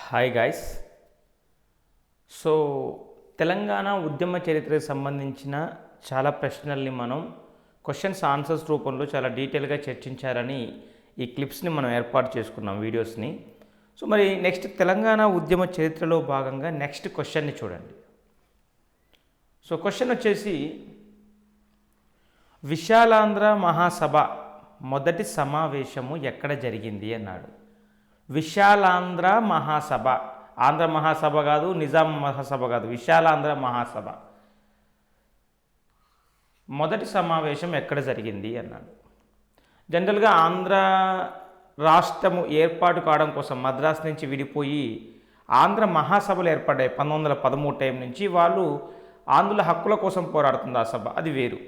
Hi guys. So Telangana ఉద్యమ చరిత్రకు సంబంధించిన చాలా ప్రశ్నల్ని మనం క్వశ్చన్స్ ఆన్సర్స్ రూపంలో చాలా డీటెయిల్గా చర్చించారని ఈ క్లిప్స్ని మనం ఏర్పాటు చేసుకున్నాం వీడియోస్ని. సో మరి నెక్స్ట్ తెలంగాణ ఉద్యమ చరిత్రలో భాగంగా నెక్స్ట్ క్వశ్చన్ని చూడండి. సో క్వశ్చన్ వచ్చేసి, విశాలాంధ్ర మహాసభ మొదటి సమావేశము ఎక్కడ జరిగింది అన్నాడు. విశాలాంధ్ర మహాసభ, ఆంధ్ర మహాసభ కాదు, నిజాం మహాసభ కాదు, విశాలాంధ్ర మహాసభ మొదటి సమావేశం ఎక్కడ జరిగింది అన్నాడు. జనరల్గా ఆంధ్ర రాష్ట్రము ఏర్పాటు కావడం కోసం మద్రాసు నుంచి విడిపోయి ఆంధ్ర మహాసభలు ఏర్పడ్డాయి 1913 టైం నుంచి. వాళ్ళు ఆంధ్రుల హక్కుల కోసం పోరాడుతుంది ఆ సభ, అది వేరు.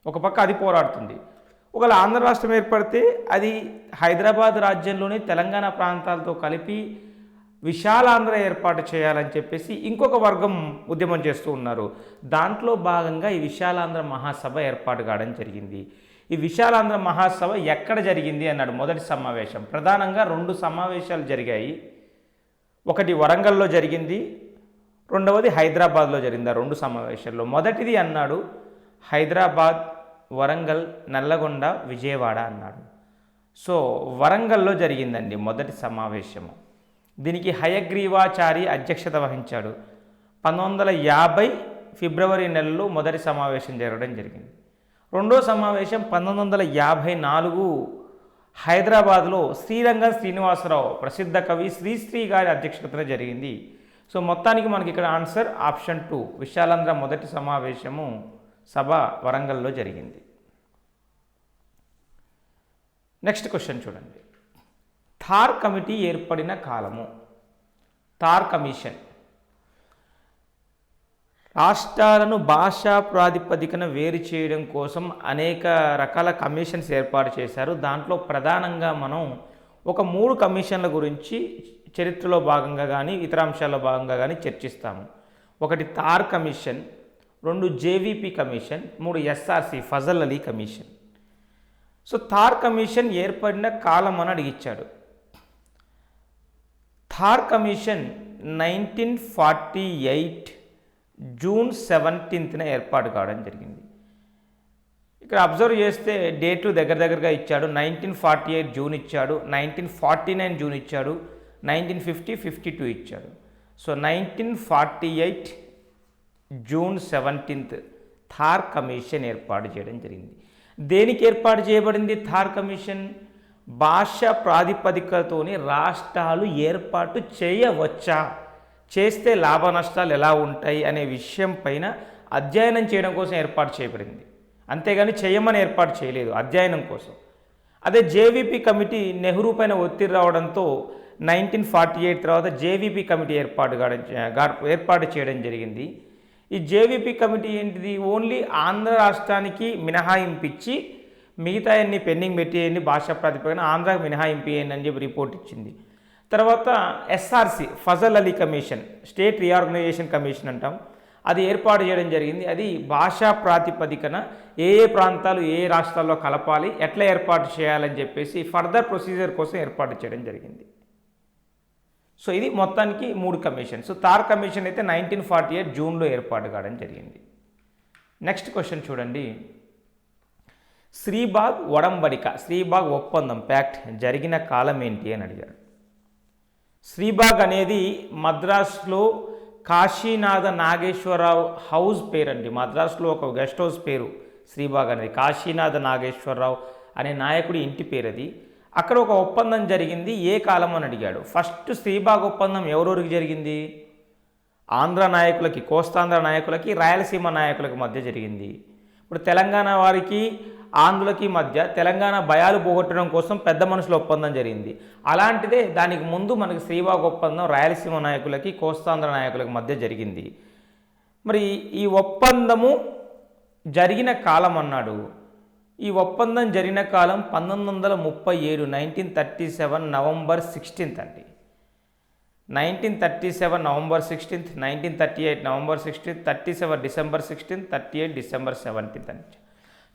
ఒక పక్క అది పోరాడుతుంది. ఒకవేళ ఆంధ్ర రాష్ట్రం ఏర్పడితే అది హైదరాబాద్ రాజ్యంలోని తెలంగాణ ప్రాంతాలతో కలిపి విశాలాంధ్ర ఏర్పాటు చేయాలని చెప్పేసి ఇంకొక వర్గం ఉద్యమం చేస్తూ ఉన్నారు. దాంట్లో భాగంగా ఈ విశాలాంధ్ర మహాసభ ఏర్పాటు కావడం జరిగింది. ఈ విశాలాంధ్ర మహాసభ ఎక్కడ జరిగింది అన్నాడు. మొదటి సమావేశం ప్రధానంగా 2 సమావేశాలు జరిగాయి. ఒకటి వరంగల్లో జరిగింది, రెండవది హైదరాబాద్లో జరిగింది. 2 సమావేశాల్లో మొదటిది అన్నాడు హైదరాబాద్, వరంగల్, నల్లగొండ, విజయవాడ అన్నాడు. సో వరంగల్లో జరిగిందండి మొదటి సమావేశము. దీనికి హయగ్రీవాచారి అధ్యక్షత వహించాడు. 1950 ఫిబ్రవరి నెలలో మొదటి సమావేశం జరగడం జరిగింది. రెండో సమావేశం 1954 హైదరాబాద్లో శ్రీరంగం శ్రీనివాసరావు ప్రసిద్ధ కవి శ్రీశ్రీ గారి అధ్యక్షతన జరిగింది. సో మొత్తానికి మనకి ఇక్కడ ఆన్సర్ ఆప్షన్ 2, విశాలాంధ్ర మొదటి సమావేశము సభ వరంగల్లో జరిగింది. నెక్స్ట్ క్వశ్చన్ చూడండి. థార్ కమిటీ ఏర్పడిన కాలము. థార్ కమిషన్ రాష్ట్రాలను భాషా ప్రాతిపదికన వేరు చేయడం కోసం అనేక రకాల కమిషన్స్ ఏర్పాటు చేశారు. దాంట్లో ప్రధానంగా మనం ఒక 3 కమిషన్ల గురించి చరిత్రలో భాగంగా కానీ ఇతర అంశాల్లో భాగంగా కానీ చర్చిస్తాము. ఒకటి Dhar commission, 2 JVP commission, 3 SRC Fazal Ali commission. So Dhar commission ఏర్పడిన కాలం అని అడిగిచ్చాడు. థార్ కమిషన్ 1948 జూన్ 17న ఏర్పాటు కావడం జరిగింది. ఇక్కడ అబ్జర్వ్ చేస్తే డేట్లు దగ్గరగా ఇచ్చాడు. 1948 జూన్ ఇచ్చాడు, 1949 జూన్ ఇచ్చాడు, 1950, 52 ఇచ్చాడు. సో 1948 జూన్ 17 థార్ కమిషన్ ఏర్పాటు చేయడం జరిగింది. దేనికి ఏర్పాటు చేయబడింది థార్ కమిషన్? భాష ప్రాతిపదికతోని రాష్ట్రాలు ఏర్పాటు చేయవచ్చా, చేస్తే లాభ నష్టాలు ఎలా ఉంటాయి అనే విషయం పైన అధ్యయనం చేయడం కోసం ఏర్పాటు చేయబడింది. అంతేగాని చేయమని ఏర్పాటు చేయలేదు, అధ్యయనం కోసం. అదే జేవీపీ కమిటీ నెహ్రూ పైన ఒత్తిడి రావడంతో 1948 తర్వాత జేవీపీ కమిటీ ఏర్పాటు చేయడం జరిగింది. ఈ జేవీపీ కమిటీ ఏంటిది? ఓన్లీ ఆంధ్ర రాష్ట్రానికి మినహాయింపు ఇచ్చి మిగతా అన్ని పెండింగ్ పెట్టేయండి, భాషా ప్రాతిపదికన ఆంధ్రాకి మినహాయింపు ఇవ్వండి అని చెప్పి రిపోర్ట్ ఇచ్చింది. తర్వాత SRC Fazal Ali commission, state reorganisation commission అంటాం, అది ఏర్పాటు చేయడం జరిగింది. అది భాషా ప్రాతిపదికన ఏ ప్రాంతాలు ఏ రాష్ట్రాల్లో కలపాలి, ఎట్లా ఏర్పాటు చేయాలని చెప్పేసి ఫర్దర్ ప్రొసీజర్ కోసం ఏర్పాటు చేయడం జరిగింది. సో ఇది మొత్తానికి 3 కమిషన్స్. థార్ కమిషన్ అయితే 1948 జూన్లో ఏర్పాటు కావడం జరిగింది. నెక్స్ట్ క్వశ్చన్ చూడండి. శ్రీబాగ్ ఒడంబడిక, శ్రీబాగ్ ఒప్పందం ప్యాక్ట్ జరిగిన కాలం ఏంటి అని అడిగారు. శ్రీబాగ్ అనేది మద్రాసులో కాశీనాథ నాగేశ్వరరావు హౌస్ పేరు అండి. మద్రాసులో ఒక గెస్ట్ హౌస్ పేరు శ్రీబాగ్ అనేది. కాశీనాథ నాగేశ్వరరావు అనే నాయకుడి ఇంటి పేరు అది. అక్కడ ఒక ఒప్పందం జరిగింది. ఏ కాలం అని అడిగాడు. ఫస్ట్ శ్రీబాగ్ ఒప్పందం ఎవరెవరికి జరిగింది? ఆంధ్ర నాయకులకి, కోస్తాంధ్ర నాయకులకి, రాయలసీమ నాయకులకి మధ్య జరిగింది. ఇప్పుడు తెలంగాణ వారికి ఆంధ్రులకి మధ్య తెలంగాణ భయాలు పోగొట్టడం కోసం పెద్ద మనుషుల ఒప్పందం జరిగింది. అలాంటిదే దానికి ముందు మనకి శ్రీబాగ్ ఒప్పందం రాయలసీమ నాయకులకి, కోస్తాంధ్ర నాయకులకి మధ్య జరిగింది. మరి ఈ ఒప్పందము జరిగిన కాలం అన్నాడు. ఈ ఒప్పందం జరిగిన కాలం 1937, 1937 నవంబర్ 16 అండి. 1937 నవంబర్ 16, 1938 నవంబర్ 16, 37 డిసెంబర్ 16, 38 డిసెంబర్ 17 అని.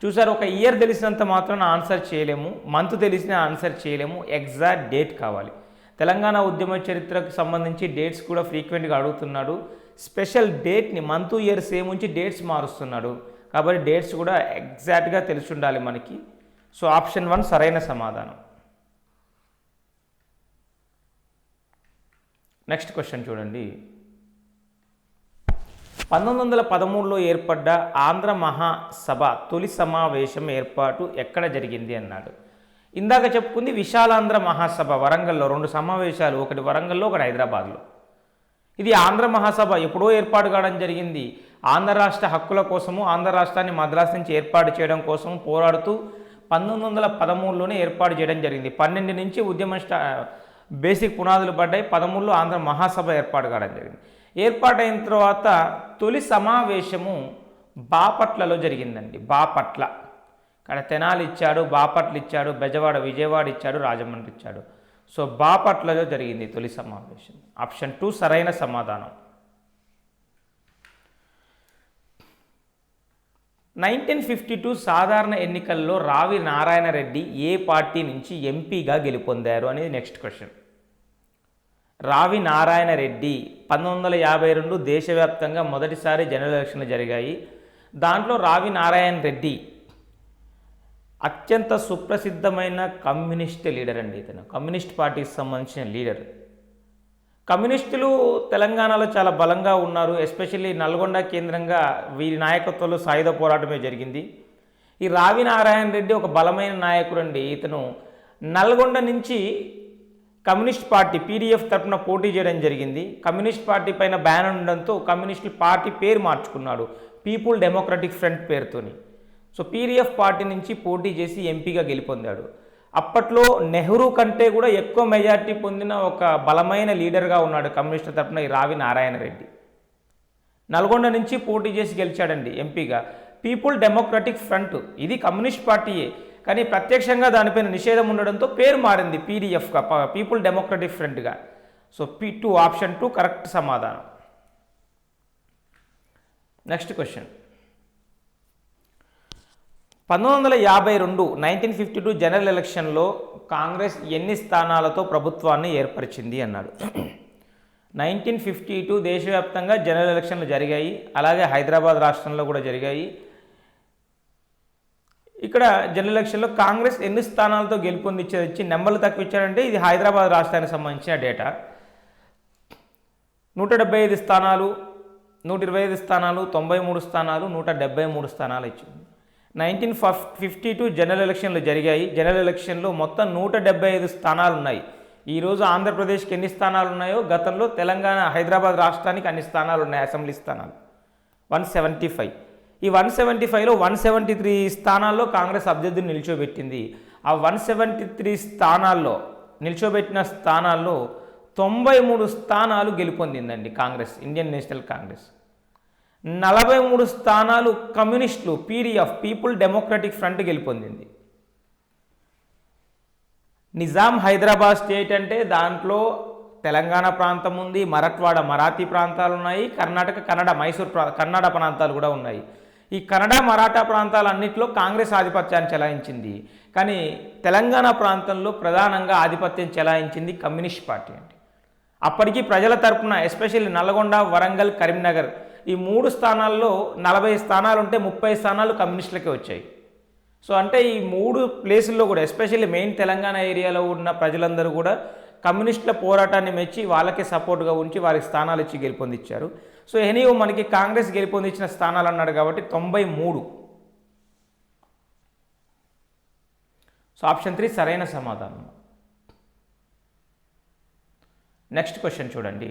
చూసారు, ఒక ఇయర్ తెలిసినంత మాత్రం ఆన్సర్ చేయలేము, మంత్ తెలిసిన ఆన్సర్ చేయలేము, ఎగ్జాక్ట్ డేట్ కావాలి. తెలంగాణ ఉద్యమ చరిత్రకు సంబంధించి డేట్స్ కూడా ఫ్రీక్వెంట్గా అడుగుతున్నాడు. స్పెషల్ డేట్ని మంత్ ఇయర్ సేమ్ ఉంచి డేట్స్ మారుస్తున్నాడు. కాబట్టి డేట్స్ కూడా ఎగ్జాక్ట్గా తెలిసి ఉండాలి మనకి. సో ఆప్షన్ 1 సరైన సమాధానం. నెక్స్ట్ క్వశ్చన్ చూడండి. 1913లో ఏర్పడ్డ ఆంధ్ర మహాసభ తొలి సమావేశం ఏర్పాటు ఎక్కడ జరిగింది అన్నాడు. ఇందాక చెప్పుకుంది విశాలాంధ్ర మహాసభ వరంగల్లో 2 సమావేశాలు, ఒకటి వరంగల్లో ఒకటి హైదరాబాద్లో. ఇది ఆంధ్ర మహాసభ ఎప్పుడో ఏర్పాటు కావడం జరిగింది. ఆంధ్ర రాష్ట్ర హక్కుల కోసము, ఆంధ్ర రాష్ట్రాన్ని మద్రాసు నుంచి ఏర్పాటు చేయడం కోసం పోరాడుతూ 1913లోనే ఏర్పాటు చేయడం జరిగింది. 12 నుంచి ఉద్యమం బేసిక్ పునాదులు పడ్డాయి. 13లో ఆంధ్ర మహాసభ ఏర్పాటు కావడం జరిగింది. ఏర్పాటైన తర్వాత తొలి సమావేశము బాపట్లలో జరిగిందండి. బాపట్ల, ఇక్కడ తెనాలి ఇచ్చాడు, బాపట్ల ఇచ్చాడు, బెజవాడ విజయవాడ ఇచ్చాడు, రాజమండ్రి ఇచ్చాడు. సో బాపట్లలో జరిగింది తొలి సమావేశం. ఆప్షన్ 2 సరైన సమాధానం. 1952 సాధారణ ఎన్నికల్లో రావి నారాయణ రెడ్డి ఏ పార్టీ నుంచి ఎంపీగా గెలుపొందారు అనేది నెక్స్ట్ క్వశ్చన్. రావి నారాయణ రెడ్డి 1952 దేశవ్యాప్తంగా మొదటిసారి జనరల్ ఎలక్షన్లు జరిగాయి. దాంట్లో రావి నారాయణ రెడ్డి అత్యంత సుప్రసిద్ధమైన కమ్యూనిస్ట్ లీడర్ అండి. ఇతను కమ్యూనిస్ట్ పార్టీకి సంబంధించిన లీడర్. కమ్యూనిస్టులు తెలంగాణలో చాలా బలంగా ఉన్నారు. ఎస్పెషల్లీ నల్గొండ కేంద్రంగా వీరి నాయకత్వంలో సాయుధ పోరాటమే జరిగింది. ఈ రావి నారాయణ రెడ్డి ఒక బలమైన నాయకుడు అండి. ఇతను నల్గొండ నుంచి కమ్యూనిస్ట్ పార్టీ పీడీఎఫ్ తరఫున పోటీ చేయడం జరిగింది. కమ్యూనిస్ట్ పార్టీ పైన బ్యాన్ ఉండడంతో కమ్యూనిస్టుల పార్టీ పేరు మార్చుకున్నాడు, పీపుల్ డెమోక్రటిక్ ఫ్రంట్ పేరుతోని. సో పీడీఎఫ్ పార్టీ నుంచి పోటీ చేసి ఎంపీగా గెలుపొందాడు. అప్పట్లో నెహ్రూ కంటే కూడా ఎక్కువ మెజార్టీ పొందిన ఒక బలమైన లీడర్గా ఉన్నాడు కమ్యూనిస్టుల తరఫున ఈ రావి నారాయణ రెడ్డి. నల్గొండ నుంచి పోటీ చేసి గెలిచాడండి ఎంపీగా. పీపుల్ డెమోక్రటిక్ ఫ్రంట్ ఇది కమ్యూనిస్ట్ పార్టీయే, కానీ ప్రత్యక్షంగా దానిపైన నిషేధం ఉండడంతో పేరు మారింది పీడీఎఫ్గా, పీపుల్ డెమోక్రటిక్ ఫ్రంట్గా. సో P2 ఆప్షన్ 2 కరెక్ట్ సమాధానం. Next question. 1952 జనరల్ ఎలక్షన్లో కాంగ్రెస్ ఎన్ని స్థానాలతో ప్రభుత్వాన్ని ఏర్పరిచింది అన్నాడు. 1952 దేశవ్యాప్తంగా జనరల్ ఎలక్షన్లు జరిగాయి, అలాగే హైదరాబాద్ రాష్ట్రంలో కూడా జరిగాయి. ఇక్కడ జనరల్ ఎలక్షన్లో కాంగ్రెస్ ఎన్ని స్థానాలతో గెలుపొందించి నెంబర్లు తక్కువ ఇచ్చాడంటే ఇది హైదరాబాద్ రాష్ట్రానికి సంబంధించిన డేటా. 175 స్థానాలు, 125 స్థానాలు, 93 స్థానాలు, 173 స్థానాలు ఇచ్చింది. 1952 జనరల్ ఎలక్షన్లు జరిగాయి. జనరల్ ఎలక్షన్లో మొత్తం 175 స్థానాలు ఉన్నాయి. ఈరోజు ఆంధ్రప్రదేశ్కి ఎన్ని స్థానాలు ఉన్నాయో గతంలో తెలంగాణ హైదరాబాద్ రాష్ట్రానికి అన్ని స్థానాలు ఉన్నాయి, అసెంబ్లీ స్థానాలు 175. ఈ 175లో 173 స్థానాల్లో కాంగ్రెస్ అభ్యర్థిని నిల్చోబెట్టింది. ఆ 173 స్థానాల్లో నిల్చోబెట్టిన స్థానాల్లో 93 స్థానాలు గెలుపొందిందండి కాంగ్రెస్, ఇండియన్ నేషనల్ కాంగ్రెస్. 43 స్థానాలు కమ్యూనిస్టులు పీడీఎఫ్ పీపుల్ డెమోక్రటిక్ ఫ్రంట్ గెలుపొందింది. నిజాం హైదరాబాద్ స్టేట్ అంటే దాంట్లో తెలంగాణ ప్రాంతం ఉంది, మరాఠ్వాడ మరాఠీ ప్రాంతాలు ఉన్నాయి, కర్ణాటక కన్నడ మైసూర్ కన్నడ ప్రాంతాలు కూడా ఉన్నాయి. ఈ కన్నడ మరాఠా ప్రాంతాలన్నింటిలో కాంగ్రెస్ ఆధిపత్యాన్ని చెలాయించింది. కానీ తెలంగాణ ప్రాంతంలో ప్రధానంగా ఆధిపత్యం చెలాయించింది కమ్యూనిస్ట్ పార్టీ అండి. అప్పటికి ప్రజల తరపున ఎస్పెషల్లీ నల్గొండ, వరంగల్, కరీంనగర్ ఈ 3 స్థానాల్లో 40 స్థానాలు ఉంటే 30 స్థానాలు కమ్యూనిస్టులకే వచ్చాయి. సో అంటే ఈ 3 ప్లేసుల్లో కూడా ఎస్పెషల్లీ మెయిన్ తెలంగాణ ఏరియాలో ఉన్న ప్రజలందరూ కూడా కమ్యూనిస్టుల పోరాటాన్ని మెచ్చి వాళ్ళకే సపోర్ట్గా ఉంచి వారికి స్థానాలు ఇచ్చి గెలుపొందించారు. సో ఎనీవో మనకి కాంగ్రెస్ గెలుపొందించిన స్థానాలు అన్నాడు కాబట్టి 93. సో ఆప్షన్ 3 సరైన సమాధానం. నెక్స్ట్ క్వశ్చన్ చూడండి.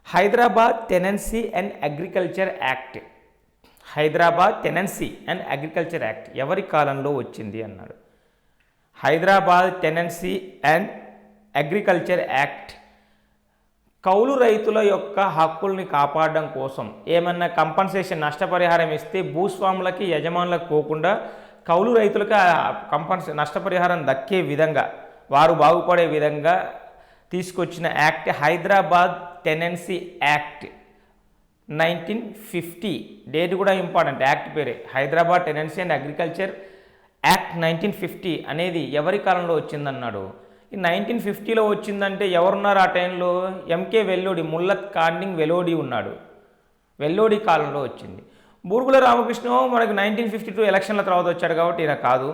Hyderabad tenancy and agriculture act, Hyderabad tenancy and agriculture act ఎవరి కాలంలో వచ్చింది అన్నాడు. Hyderabad tenancy and agriculture act కౌలు రైతుల యొక్క హక్కుల్ని కాపాడడం కోసం ఏమన్నా కంపన్సేషన్ నష్టపరిహారం ఇస్తే భూస్వాములకి యజమానులకు పోకుండా కౌలు రైతులకు నష్టపరిహారం దక్కే విధంగా వారు బాగుపడే విధంగా తీసుకొచ్చిన act Hyderabad tenancy act 1950. Date కూడా ఇంపార్టెంట్, యాక్ట్ పేరే Hyderabad tenancy and agriculture act 1950 అనేది ఎవరి కాలంలో వచ్చిందన్నాడు. ఈ 1950లో వచ్చిందంటే ఎవరున్నారు ఆ టైంలో? ఎంకే వెల్లోడి, ముల్లత్ కాండింగ్ వెలోడి ఉన్నాడు. వెల్లోడి కాలంలో వచ్చింది. బూర్గుల రామకృష్ణ మనకు 1952 ఎలక్షన్ల తర్వాత వచ్చాడు కాబట్టి ఈయన కాదు.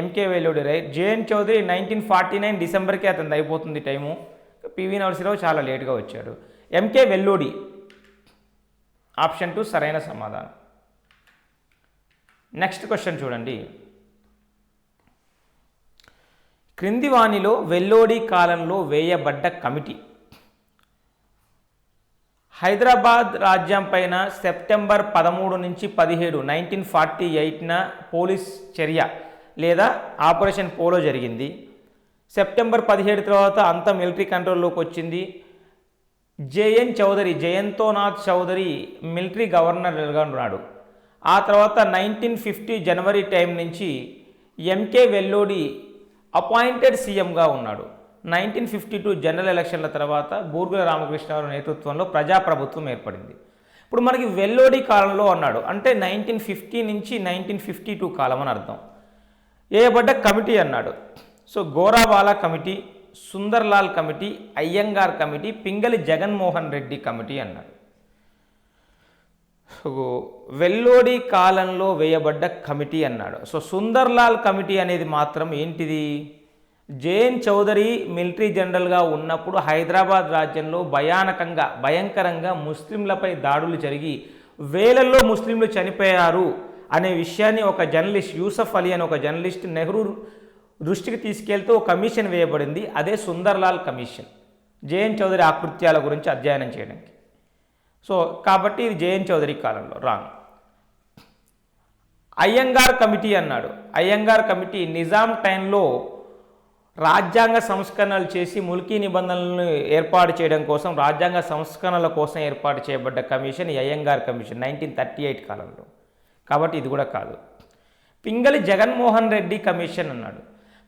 MK Vellodi right. JN Chaudhary 1949 డిసెంబర్కే అతనిది అయిపోతుంది టైము. పివి నరసింహరావు చాలా లేట్గా వచ్చాడు. ఎంకే వెల్లోడి ఆప్షన్ 2 సరైన సమాధానం. నెక్స్ట్ క్వశ్చన్ చూడండి. క్రింది వాణిలో వెల్లోడి కాలంలో వేయబడ్డ కమిటీ. హైదరాబాద్ రాజ్యం పైన సెప్టెంబర్ 13 నుంచి 17 1948న పోలీస్ చర్య లేదా ఆపరేషన్ పోలో జరిగింది. సెప్టెంబర్ 17 తర్వాత అంతా మిలిటరీ కంట్రోల్లోకి వచ్చింది. జేఎన్ చౌదరి, జయంతోనాథ్ చౌదరి మిలిటరీ గవర్నర్గా ఉన్నాడు. ఆ తర్వాత 1950 జనవరి టైం నుంచి ఎంకే వెల్లోడి అపాయింటెడ్ సీఎంగా ఉన్నాడు. 1952 జనరల్ ఎలక్షన్ల తర్వాత బూర్గుల రామకృష్ణరావు నేతృత్వంలో ప్రజాప్రభుత్వం ఏర్పడింది. ఇప్పుడు మనకి వెల్లోడి కాలంలో అన్నాడు అంటే 1950 నుంచి 1952 కాలం అని అర్థం. వేయబడ్డ కమిటీ అన్నాడు. So Gorawala committee, Sundarlal committee, Ayyangar committee, Pingali Jaganmohan Reddy committee అన్నాడు. వెల్లోడి కాలంలో వేయబడ్డ కమిటీ అన్నాడు. సో సుందర్లాల్ కమిటీ అనేది మాత్రం ఏంటిది? జేఎన్ చౌదరి మిలిటరీ జనరల్గా ఉన్నప్పుడు హైదరాబాద్ రాజ్యంలో భయంకరంగా ముస్లింలపై దాడులు జరిగి వేలల్లో ముస్లింలు చనిపోయారు అనే విషయాన్ని ఒక జర్నలిస్ట్ యూసఫ్ అలీ అని ఒక జర్నలిస్ట్ నెహ్రూ దృష్టికి తీసుకెళ్తూ ఒక కమిషన్ వేయబడింది. అదే సుందర్లాల్ కమిషన్, జేఎన్ చౌదరి ఆకృత్యాల గురించి అధ్యయనం చేయడానికి. సో కాబట్టి ఇది జేఎన్ చౌదరి కాలంలో రాంగ్. అయ్యంగార్ కమిటీ అన్నాడు. అయ్యంగార్ కమిటీ నిజాం టైంలో రాజ్యాంగ సంస్కరణలు చేసి ముల్కీ నిబంధనలను ఏర్పాటు చేయడం కోసం, రాజ్యాంగ సంస్కరణల కోసం ఏర్పాటు చేయబడ్డ కమిషన్ ఈ అయ్యంగార్ కమిషన్ 1938 కాలంలో. కాబట్టి ఇది కూడా కాదు. పింగళి జగన్మోహన్ రెడ్డి కమిషన్ అన్నాడు.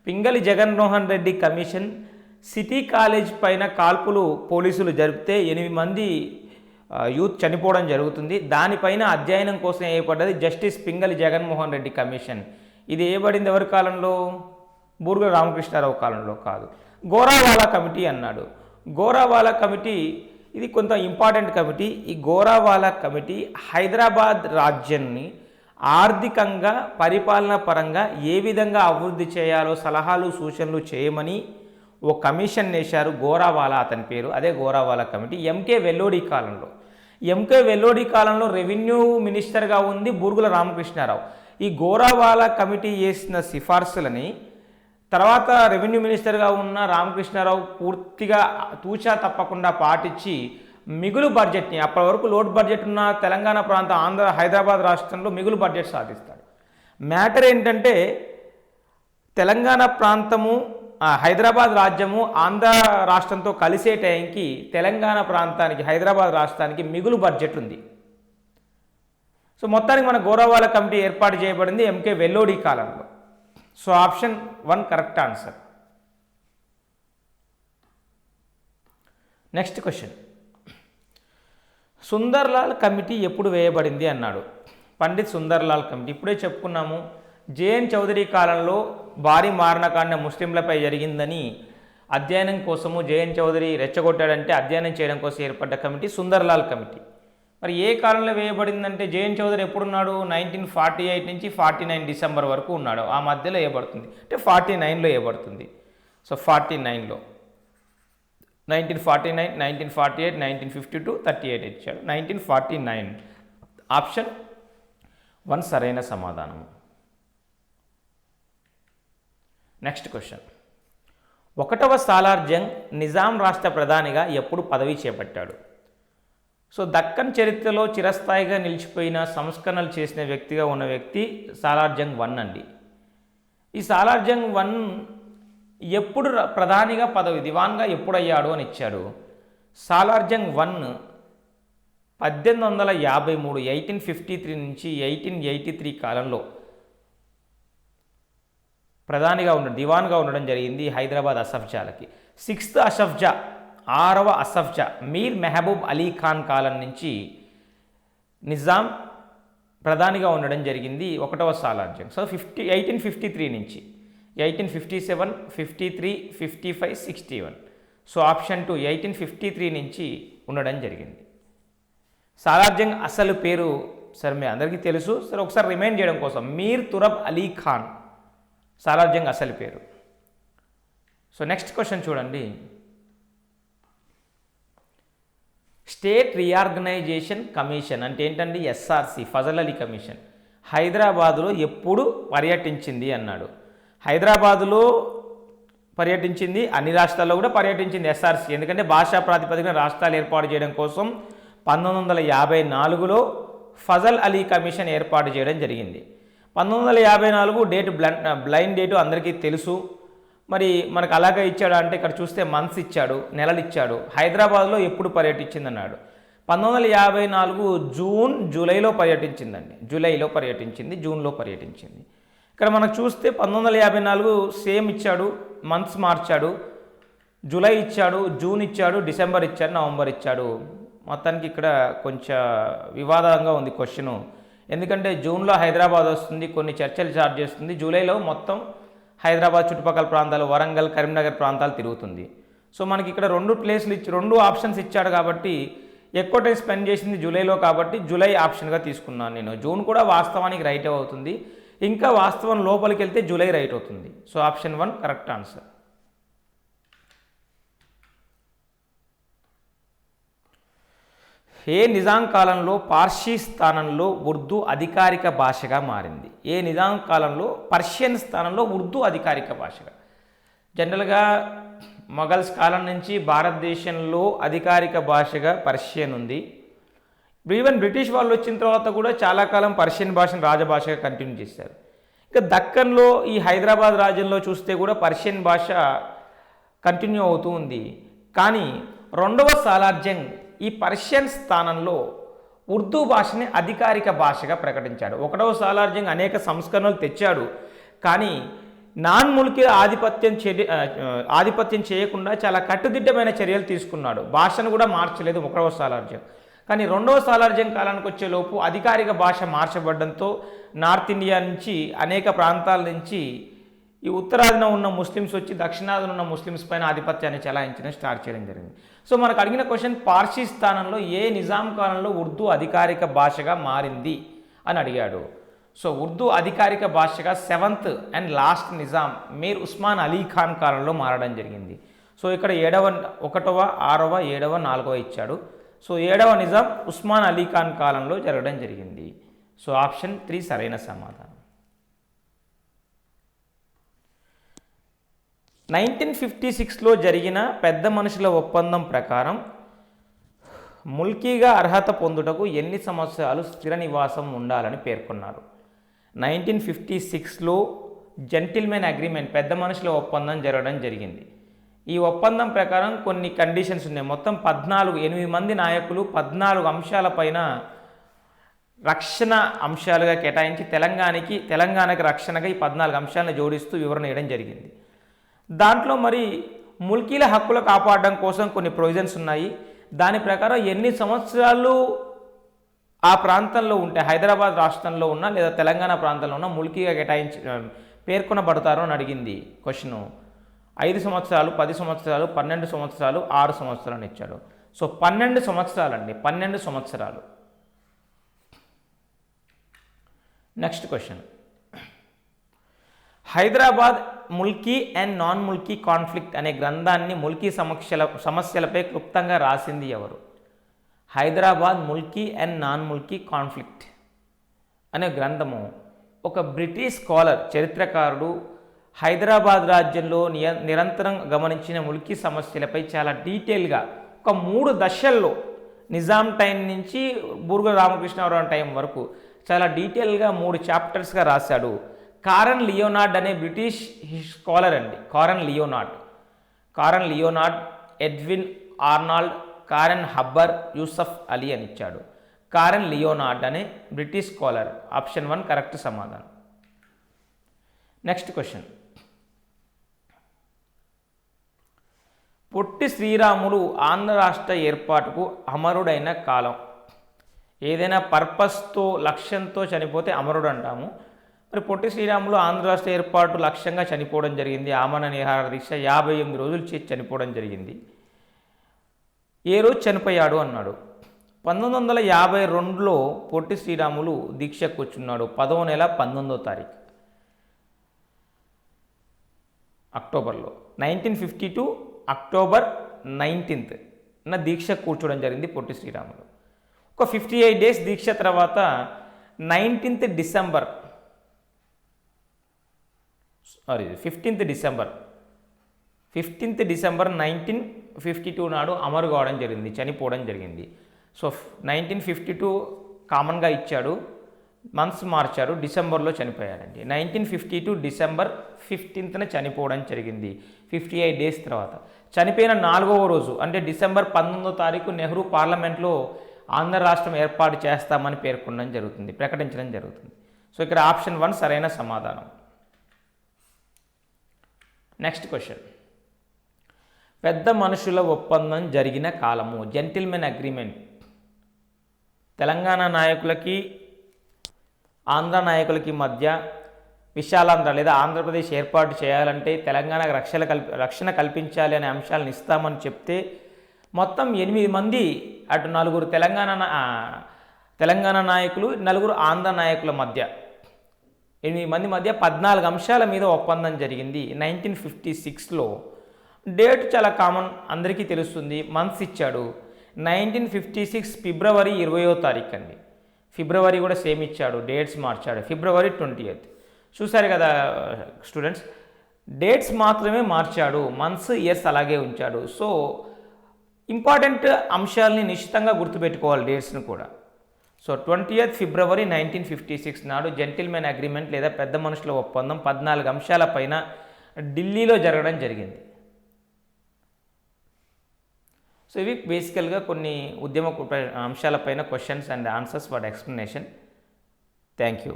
Pingali Jaganmohan Reddy commission city college పైన కాల్పులు పోలీసులు జరిపితే 8 మంది యూత్ చనిపోవడం జరుగుతుంది. దానిపైన అధ్యయనం కోసం ఏర్పడ్డది జస్టిస్ పింగళి జగన్మోహన్ రెడ్డి కమిషన్. ఇది ఏర్పడింది ఎవరి కాలంలో? బూర్గుల రామకృష్ణారావు కాలంలో కాదు. గోరావాలా కమిటీ అన్నాడు. గోరావాలా కమిటీ ఇది కొంత ఇంపార్టెంట్ కమిటీ. ఈ గోరావాలా కమిటీ హైదరాబాద్ రాజ్యాన్ని ఆర్థికంగా, పరిపాలన పరంగా ఏ విధంగా అభివృద్ధి చేయాలో సలహాలు సూచనలు చేయమని ఓ కమిషన్ వేశారు. గోరావాలా అతని పేరు. అదే గోరావాలా కమిటీ. ఎంకే వెల్లోడి కాలంలో. ఎంకే వెల్లోడి కాలంలో రెవెన్యూ మినిస్టర్గా ఉంది బూర్గుల రామకృష్ణారావు. ఈ గోరావాలా కమిటీ చేసిన సిఫార్సులని తర్వాత రెవెన్యూ మినిస్టర్గా ఉన్న రామకృష్ణారావు పూర్తిగా తూచా తప్పకుండా పాటించి మిగులు బడ్జెట్ని, అప్పటి వరకు లోడ్ బడ్జెట్ ఉన్న తెలంగాణ ప్రాంతం హైదరాబాద్ రాష్ట్రంలో మిగులు బడ్జెట్ సాధిస్తాడు. మ్యాటర్ ఏంటంటే తెలంగాణ ప్రాంతము, హైదరాబాద్ రాజ్యము ఆంధ్ర రాష్ట్రంతో కలిసే టైంకి తెలంగాణ ప్రాంతానికి, హైదరాబాద్ రాష్ట్రానికి మిగులు బడ్జెట్ ఉంది. సో మొత్తానికి మన గోరావాలా కమిటీ ఏర్పాటు చేయబడింది ఎంకే వెల్లోడి కాలంలో. So option 1 correct answer. Next question. Sunderlal committee ఎప్పుడు వేయబడింది అన్నాడు. పండిత్ సుందర్లాల్ కమిటీ ఇప్పుడే చెప్పుకున్నాము. జేఎన్ చౌదరి కాలంలో భారీ మారణకాండ ముస్లింలపై జరిగిందని అధ్యయనం కోసము జేఎన్ చౌదరి రెచ్చగొట్టాడంటే అధ్యయనం చేయడం కోసం ఏర్పడ్డ కమిటీ సుందర్లాల్ కమిటీ. మరి ఏ కాలంలో వేయబడిందంటే జేఎన్ చౌదరి ఎప్పుడున్నాడు? 1948 నుంచి 49 డిసెంబర్ వరకు ఉన్నాడు. ఆ మధ్యలో వేయబడుతుంది అంటే 49లో వేయబడుతుంది. సో 49లో 1949, 1948, 1952, 38 ఇచ్చాడు. 1949 ఆప్షన్ 1 సరైన సమాధానం. Next question. 1వ సాలార్ జంగ్ నిజాం రాష్ట్ర ప్రధానిగా ఎప్పుడు పదవి చేపట్టాడు? సో దక్కన్ చరిత్రలో చిరస్థాయిగా నిలిచిపోయిన సంస్కరణలు చేసిన వ్యక్తిగా ఉన్న వ్యక్తి సాలార్ జంగ్ 1 అండి. ఈ సాలార్ జంగ్ 1 ఎప్పుడు ప్రధానిగా దివాన్గా ఎప్పుడు అయ్యాడు అని ఇచ్చాడు. సాలార్ జంగ్ 1 1853 1853 నుంచి 1883 కాలంలో ప్రధానిగా దివాన్గా ఉండడం జరిగింది హైదరాబాద్ అసఫ్జాలకి. 6th అసఫ్జా, 6వ అసఫ్జా మీర్ మెహబూబ్ అలీ ఖాన్ కాలం నుంచి నిజాం ప్రధానిగా ఉండడం జరిగింది 1వ సాలార్ జంగ్. సో 1853 నుంచి 1857, 53, 55, 61. సో ఆప్షన్ 2 1853 నుంచి ఉండడం జరిగింది. సాలార్జంగ్ అసలు పేరు సార్ మీ అందరికీ తెలుసు సార్, ఒకసారి రిమైండ్ చేయడం కోసం మీర్ తురబ్ అలీ ఖాన్ సాలార్జంగ్ అసలు పేరు. సో నెక్స్ట్ క్వశ్చన్ చూడండి. స్టేట్ రీఆర్గనైజేషన్ కమిషన్ అంటే ఏంటండి? ఎస్ఆర్సి, ఫజల్ అలీ కమిషన్ హైదరాబాదులో ఎప్పుడు పర్యటించింది అన్నాడు. హైదరాబాదులో పర్యటించింది, అన్ని రాష్ట్రాల్లో కూడా పర్యటించింది ఎస్ఆర్సి. ఎందుకంటే భాషా ప్రాతిపదికన రాష్ట్రాలు ఏర్పాటు చేయడం కోసం 1954లో ఫజల్ అలీ కమిషన్ ఏర్పాటు చేయడం జరిగింది. 1954 డేట్ బ్లైండ్ డేటు అందరికీ తెలుసు. మరి మనకు అలాగే ఇచ్చాడు అంటే ఇక్కడ చూస్తే మంత్స్ ఇచ్చాడు, నెలలు ఇచ్చాడు. హైదరాబాద్లో ఎప్పుడు పర్యటించింది అన్నాడు. 1954 జూలైలో పర్యటించిందండి. జూలైలో పర్యటించింది, జూన్లో పర్యటించింది. ఇక్కడ మనకు చూస్తే 1954 సేమ్ ఇచ్చాడు, మంత్స్ మార్చాడు, జూలై ఇచ్చాడు, జూన్ ఇచ్చాడు, డిసెంబర్ ఇచ్చాడు, నవంబర్ ఇచ్చాడు. మొత్తానికి ఇక్కడ కొంచెం వివాదంగా ఉంది క్వశ్చను. ఎందుకంటే జూన్లో హైదరాబాద్ వస్తుంది, కొన్ని చర్చలు స్టార్ట్ చేస్తుంది. జూలైలో మొత్తం హైదరాబాద్ చుట్టుపక్కల ప్రాంతాలు, వరంగల్, కరీంనగర్ ప్రాంతాలు తిరుగుతుంది. సో మనకి ఇక్కడ రెండు ఆప్షన్స్ ఇచ్చాడు కాబట్టి ఎక్కువ టైం స్పెండ్ చేసింది జూలైలో కాబట్టి జూలై ఆప్షన్గా తీసుకున్నాను నేను. జూన్ కూడా వాస్తవానికి రైట్ అవుతుంది, ఇంకా వాస్తవం లోపలికి వెళ్తే జూలై రైట్ అవుతుంది. So option 1 correct answer. ఏ నిజాం కాలంలో పార్సీ స్థానంలో ఉర్దూ అధికారిక భాషగా మారింది? ఏ నిజాం కాలంలో పర్షియన్ స్థానంలో ఉర్దూ అధికారిక భాషగా? జనరల్గా మొఘల్స్ కాలం నుంచి భారతదేశంలో అధికారిక భాషగా పర్షియన్ ఉంది. ఈవెన్ బ్రిటిష్ వాళ్ళు వచ్చిన తర్వాత కూడా చాలా కాలం పర్షియన్ భాషను రాజభాషగా కంటిన్యూ చేశారు. ఇక దక్కన్లో ఈ హైదరాబాద్ రాజ్యంలో చూస్తే కూడా పర్షియన్ భాష కంటిన్యూ అవుతూ ఉంది. కానీ రెండవ సాలార్జంగ్ ఈ పర్షియన్ స్థానంలో ఉర్దూ భాషని అధికారిక భాషగా ప్రకటించాడు. ఒకటవ సాలార్జంగ్ అనేక సంస్కరణలు తెచ్చాడు, కానీ నాన్ ముల్కీ ఆధిపత్యం చేయకుండా చాలా కట్టుదిట్టమైన చర్యలు తీసుకున్నాడు. భాషను కూడా మార్చలేదు ఒకటవ సాలార్జంగ్. కానీ రెండవ సాలార్జంగ్ కాలానికి వచ్చేలోపు అధికారిక భాష మార్చబడడంతో నార్త్ ఇండియా నుంచి అనేక ప్రాంతాల నుంచి ఈ ఉత్తరాదిన ఉన్న ముస్లిమ్స్ వచ్చి దక్షిణాదిన ఉన్న ముస్లిమ్స్ పైన ఆధిపత్యాన్ని చెలాయించడం స్టార్ట్ చేయడం జరిగింది. సో మనకు అడిగిన క్వశ్చన్ పార్సీ స్థానంలో ఏ నిజాం కాలంలో ఉర్దూ అధికారిక భాషగా మారింది అని అడిగాడు. సో ఉర్దూ అధికారిక భాషగా 7th and last Nizam Mir Osman Ali Khan కాలంలో మారడం జరిగింది. సో ఇక్కడ 1వ, 6వ, 7వ, 4వ ఇచ్చాడు. సో 7వ నిజాం ఉస్మాన్ అలీ ఖాన్ కాలంలో జరగడం జరిగింది. సో ఆప్షన్ 3 సరైన సమాధానం. 1956లో జరిగిన పెద్ద మనుషుల ఒప్పందం ప్రకారం ముల్కీగా అర్హత పొందుటకు ఎన్ని సంవత్సరాలు స్థిర నివాసం ఉండాలని పేర్కొన్నారు? 1956లో జెంటిల్మెన్ అగ్రిమెంట్, పెద్ద మనుషుల ఒప్పందం జరగడం జరిగింది. ఈ ఒప్పందం ప్రకారం కొన్ని కండిషన్స్ ఉన్నాయి. మొత్తం 8 మంది నాయకులు 14 అంశాలపైన రక్షణ అంశాలుగా కేటాయించి తెలంగాణకి రక్షణగా ఈ 14 అంశాలను జోడిస్తూ వివరణ ఇవ్వడం జరిగింది. దాంట్లో మరి ముల్కీల హక్కులు కాపాడడం కోసం కొన్ని ప్రొవిజన్స్ ఉన్నాయి. దాని ప్రకారం ఎన్ని సంవత్సరాలు ఆ ప్రాంతంలో ఉంటే, హైదరాబాద్ రాష్ట్రంలో ఉన్న లేదా తెలంగాణ ప్రాంతంలో ఉన్న ముల్కీగా పేర్కొనబడతారు అని అడిగింది క్వశ్చను. 5 సంవత్సరాలు, 10 సంవత్సరాలు, 12 సంవత్సరాలు, 6 సంవత్సరాలు ఇచ్చాడు. సో 12 సంవత్సరాలండి, 12 సంవత్సరాలు. Next question. Hyderabad Mulki and non Mulki conflict అనే గ్రంథాన్ని ముల్కీ సమస్యలపై క్లుప్తంగా రాసింది ఎవరు? Hyderabad Mulki and non Mulki conflict అనే గ్రంథము ఒక బ్రిటిష్ స్కాలర్, చరిత్రకారుడు హైదరాబాద్ రాజ్యంలో నిరంతరం గమనించిన ముల్కీ సమస్యలపై చాలా డీటెయిల్గా ఒక 3 దశల్లో, నిజాం టైం నుంచి బూర్గుల రామకృష్ణరావు టైం వరకు చాలా డీటెయిల్గా 3 చాప్టర్స్గా రాశాడు. కారన్ లియోనార్డ్ అనే బ్రిటిష్ స్కాలర్ అండి. Karen Leonard, Edwin Arnold, Karen Hubber, Yusuf Ali అని ఇచ్చాడు. కారన్ లియోనార్డ్ అనే బ్రిటిష్ స్కాలర్. ఆప్షన్ 1 కరెక్ట్ సమాధానం. Next question. పొట్టి శ్రీరాములు ఆంధ్ర రాష్ట్ర ఏర్పాటుకు అమరుడైన కాలం. ఏదైనా పర్పస్తో, లక్ష్యంతో చనిపోతే అమరుడు అంటాము. మరి పొట్టి శ్రీరాములు ఆంధ్ర రాష్ట్ర ఏర్పాటు లక్ష్యంగా చనిపోవడం జరిగింది. ఆమరణ నిరాహార దీక్ష 58 రోజులు చేసి చనిపోవడం జరిగింది. ఏ రోజు చనిపోయాడు అన్నాడు. 1952లో పొట్టి శ్రీరాములు దీక్ష కూర్చున్నాడు. 10వ నెల 19వ తారీఖు అక్టోబర్లో. 1952 అక్టోబర్ 19th దీక్ష కూర్చోవడం జరిగింది పొట్టి శ్రీరాములు. ఒక 58 డేస్ దీక్ష తర్వాత 15th డిసెంబర్ 1952 నాడు అమరు కావడం జరిగింది, చనిపోవడం జరిగింది. సో 1952 కామన్గా ఇచ్చాడు, మంత్స్ మార్చాడు, డిసెంబర్లో చనిపోయాడండి. 1952 డిసెంబర్ 15th చనిపోవడం జరిగింది. 58 డేస్ తర్వాత చనిపోయిన 4వ రోజు అంటే డిసెంబర్ 19వ తారీఖు నెహ్రూ పార్లమెంట్లో ఆంధ్ర రాష్ట్రం ఏర్పాటు చేస్తామని పేర్కొనడం జరుగుతుంది, ప్రకటించడం జరుగుతుంది. సో ఇక్కడ ఆప్షన్ 1 సరైన సమాధానం. నెక్స్ట్ క్వశ్చన్, పెద్ద మనుషుల ఒప్పందం జరిగిన కాలము, జెంటిల్మెన్ అగ్రిమెంట్. తెలంగాణ నాయకులకి ఆంధ్ర నాయకులకి మధ్య విశాలాంధ్ర లేదా ఆంధ్రప్రదేశ్ ఏర్పాటు చేయాలంటే తెలంగాణకు రక్షణ కల్పించాలి అనే అంశాలను ఇస్తామని చెప్తే మొత్తం 8 మంది, అటు 4 తెలంగాణ నాయకులు, 4 ఆంధ్ర నాయకుల మధ్య 8 మంది మధ్య 14 అంశాల మీద ఒప్పందం జరిగింది 1956లో. డేట్ చాలా కామన్, అందరికీ తెలుస్తుంది, మంత్స్ ఇచ్చాడు. 1956 ఫిబ్రవరి 20వ తారీఖు అండి. ఫిబ్రవరి కూడా సేమ్ ఇచ్చాడు, డేట్స్ మార్చాడు, ఫిబ్రవరి 20th. చూసారు కదా స్టూడెంట్స్, డేట్స్ మాత్రమే మార్చాడు, మంత్స్ ఇయర్స్ అలాగే ఉంచాడు. సో ఇంపార్టెంట్ అంశాలని నిశ్చితంగా గుర్తుపెట్టుకోవాలి, డేట్స్ని కూడా. సో 20th ఫిబ్రవరి 1956 నాడు జెంటిల్మెన్ అగ్రిమెంట్ లేదా పెద్ద మనుషుల ఒప్పందం 14 అంశాల పైన ఢిల్లీలో జరగడం జరిగింది. సో ఇవి బేసికల్గా కొన్ని ఉద్యమ అంశాలపైన questions and answers for explanation. Thank you.